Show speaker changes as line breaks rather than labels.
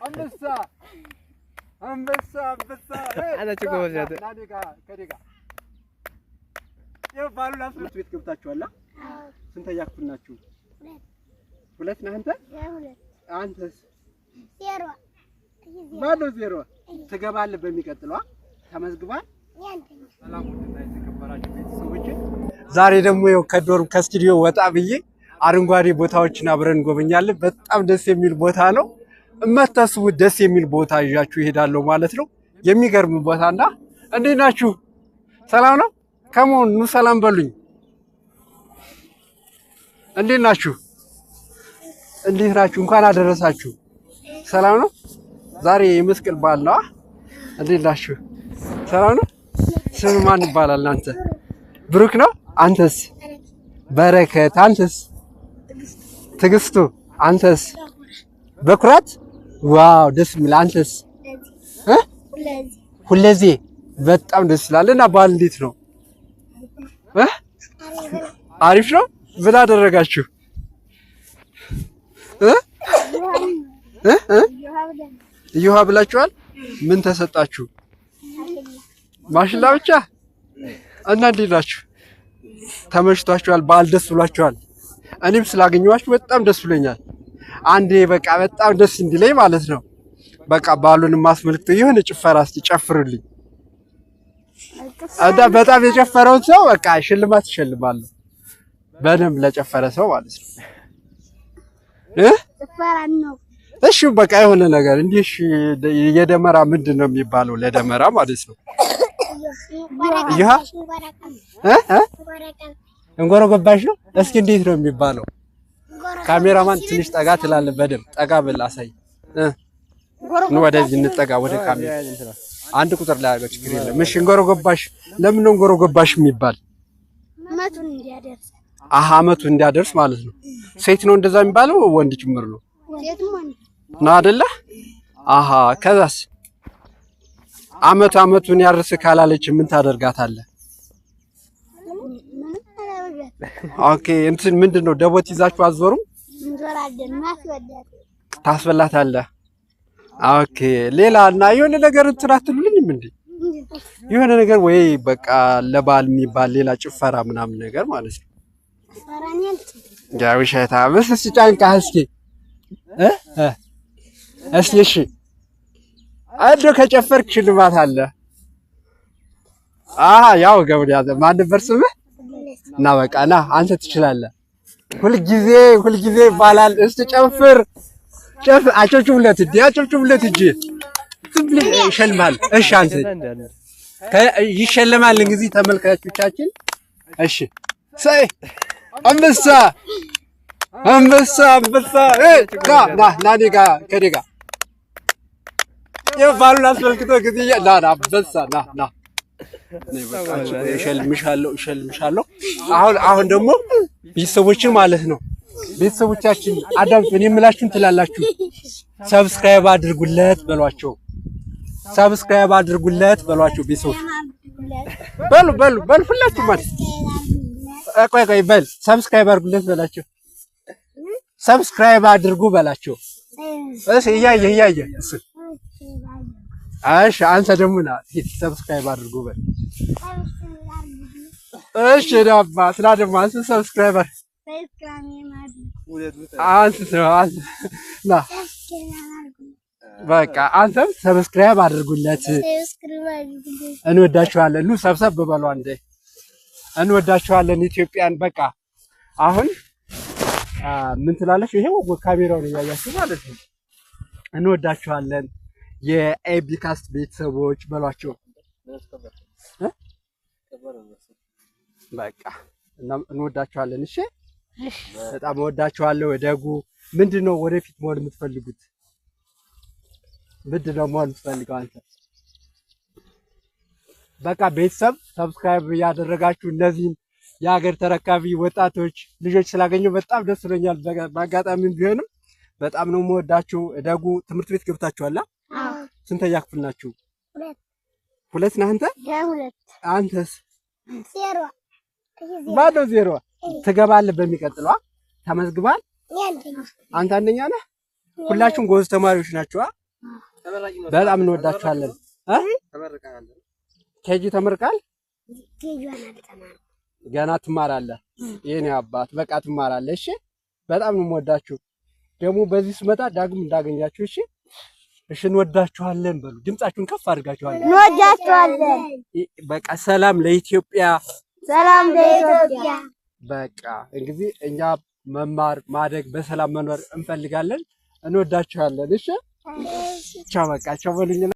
አንበሳ
አላችሁ ጎበዝ
ናዲጋ ከዲጋ የባሉላ ትምህርት ቤት ገብታችኋል? ስንተኛ ክፍል ናችሁ? ሁለት ነህ አንተ? አንተስ? ባዶ ዜሮ ትገባለህ በሚቀጥለው ተመዝግባል። ሰላም ወንድና የተከበራችሁ ቤተሰቦች ዛሬ ደግሞ ከዶርም ከስቱዲዮ ወጣ ብዬ አረንጓዴ ቦታዎችን አብረን እንጎበኛለን። በጣም ደስ የሚል ቦታ ነው። እማታስቡት ደስ የሚል ቦታ ይዣችሁ እሄዳለሁ ማለት ነው። የሚገርም ቦታና እንዴት ናችሁ? ሰላም ነው? ከመሆን ኑ ሰላም በሉኝ። እንዴት ናችሁ? እንዴት ናችሁ? እንኳን አደረሳችሁ። ሰላም ነው? ዛሬ የመስቀል በዓል ነው። እንዴት ናችሁ? ሰላም ነው? ስም ማን ይባላል? አንተ ብሩክ ነው? አንተስ? በረከት። አንተስ? ትግስቱ። አንተስ? በኩራት። ዋው ደስ የሚል። አንተስ? ሁለዜ። በጣም ደስ ይላል። እና በዓል እንዴት ነው? አሪፍ ነው። ምን አደረጋችሁ? እዮሃ ብላችኋል? ምን ተሰጣችሁ? ማሽላ ብቻ። እና እንዴት ናችሁ? ተመችቷችኋል? በዓል ደስ ብሏችኋል? እኔም ስላገኘኋችሁ በጣም ደስ ብሎኛል። አንዴ በቃ በጣም ደስ እንዲለኝ ማለት ነው። በቃ በዓሉን ማስመልክቶ የሆነ ጭፈራ እስኪ ጨፍሩልኝ። እና በጣም የጨፈረውን ሰው በቃ ሽልማት ይሸልማሉ። በደንብ ለጨፈረ ሰው ማለት ነው። ጭፈራ ነው። እሺ በቃ የሆነ ነገር እንዲህ የደመራ ምንድን ነው የሚባለው? ለደመራ ማለት ነው። ይሃ እንጎሮ ገባሽ ነው። እስኪ እንዴት ነው የሚባለው? ካሜራማን ትንሽ ጠጋ ትላለህ። በደንብ ጠጋ ብል አሳይ። ነው ወደዚህ እንጠጋ ወደ ካሜራ። አንድ ቁጥር ላይ አድርገው ችግር የለም። እሺ እንጎሮ ገባሽ። ለምን ነው እንጎሮ ገባሽ የሚባል? አመቱን እንዲያደርስ። አመቱን እንዲያደርስ ማለት ነው። ሴት ነው እንደዛ የሚባለው? ወንድ ጭምር ነው? ሴትም ወንድ ነው አይደለ? ከዛስ አመቱን ያርስ ካላለች ምን ታደርጋታለህ? ኦኬ እንትን ምንድነው ደቦት ይዛችሁ አትዞሩም? እንዞራለን። ታስበላታለህ። ኦኬ ሌላ እና የሆነ ነገር እንትን አትሉልኝም እንዴ? የሆነ ነገር ወይ በቃ ለበዓል የሚባል ሌላ ጭፈራ ምናምን ነገር ማለት ነው። ያው ሸታ እስኪ ጫንቃህ እስኪ እስኪ እሺ አንዱ ከጨፈርክ ሽልማት አለ። ያው ገብር ያዘ ማን ነበር ስምህ? እና በቃ ና አንተ ትችላለህ። ሁልጊዜ ይባላል። እስቲ ጨፍር አጨብጭቡለት እንጂ ዝም ብለህ ይሸልማል። እሺ አንተ ይሸልማል እንግዲህ ተመልካቾቻችን። እሺ ሳይ አንበሳ ጋ ከዴጋ የባሉን አስመልክቶ ጊዜ አንበሳ ና እሸልምሻለሁ። አሁን ደግሞ ቤተሰቦችን ማለት ነው። ቤተሰቦቻችን አዳምጡን የምላችሁን ትላላችሁ። ሰብስክራይብ አድርጉለት በሏቸው። ቤተሰቦች በሉ ሁላችሁ ማለት ቆይ በል ሰብስክራይብ አድርጉለት በላቸው። ሰብስክራይብ አድርጉ በላቸው። እሺ እያየ እሺ አንተ ደግሞ ና ሰብስክራይብ አድርጉ በል። እሺ ዳባ ስላደማ ሰብስክራይብ ና በቃ አንተም ሰብስክራይብ አድርጉለት። እንወዳችኋለን። ኑ ሰብሰብ በሉ አንዴ። እንወዳችኋለን ኢትዮጵያን። በቃ አሁን ምን ትላለሽ? ይሄው ካሜራውን እያያችሁ ማለት ነው። እንወዳችኋለን የኤቢካስት ቤተሰቦች በሏቸው። በቃ እንወዳችኋለን። እሺ በጣም እወዳችኋለሁ። ደጉ ምንድነው ወደፊት መሆን የምትፈልጉት? ምንድነው መሆን የምትፈልገው አንተ? በቃ ቤተሰብ ሰብስክራይብ ያደረጋችሁ እነዚህን የሀገር ተረካቢ ወጣቶች ልጆች ስላገኘሁ በጣም ደስ ብሎኛል። በአጋጣሚም ቢሆንም በጣም ነው የምወዳችሁ። ደጉ ትምህርት ቤት ገብታችኋል? ስንተኛ ክፍል ናችሁ? ሁለት ነህ አንተ? አንተስ? ባዶ ዜሮ። ትገባለህ በሚቀጥለው። ተመዝግባል? አንተ አንደኛ ነህ? ሁላችሁም ጎበዝ ተማሪዎች ናችሁ። በጣም እንወዳችኋለን። ኬጂ ተመርቃል? ገና ትማራለህ? የኔ አባት በቃ ትማራለህ። እሺ በጣም ነው የምወዳችሁ። ደግሞ በዚህ ስመጣ ዳግም እንዳገኛችሁ። እሺ እሺ እንወዳችኋለን በሉ። ድምጻችሁን ከፍ አድርጋችኋል።
እንወዳችኋለን።
በቃ ሰላም ለኢትዮጵያ፣
ሰላም ለኢትዮጵያ።
በቃ እንግዲህ እኛ መማር ማደግ በሰላም መኖር እንፈልጋለን። እንወዳችኋለን። እሺ ቻው። በቃ ቻው በሉኝ።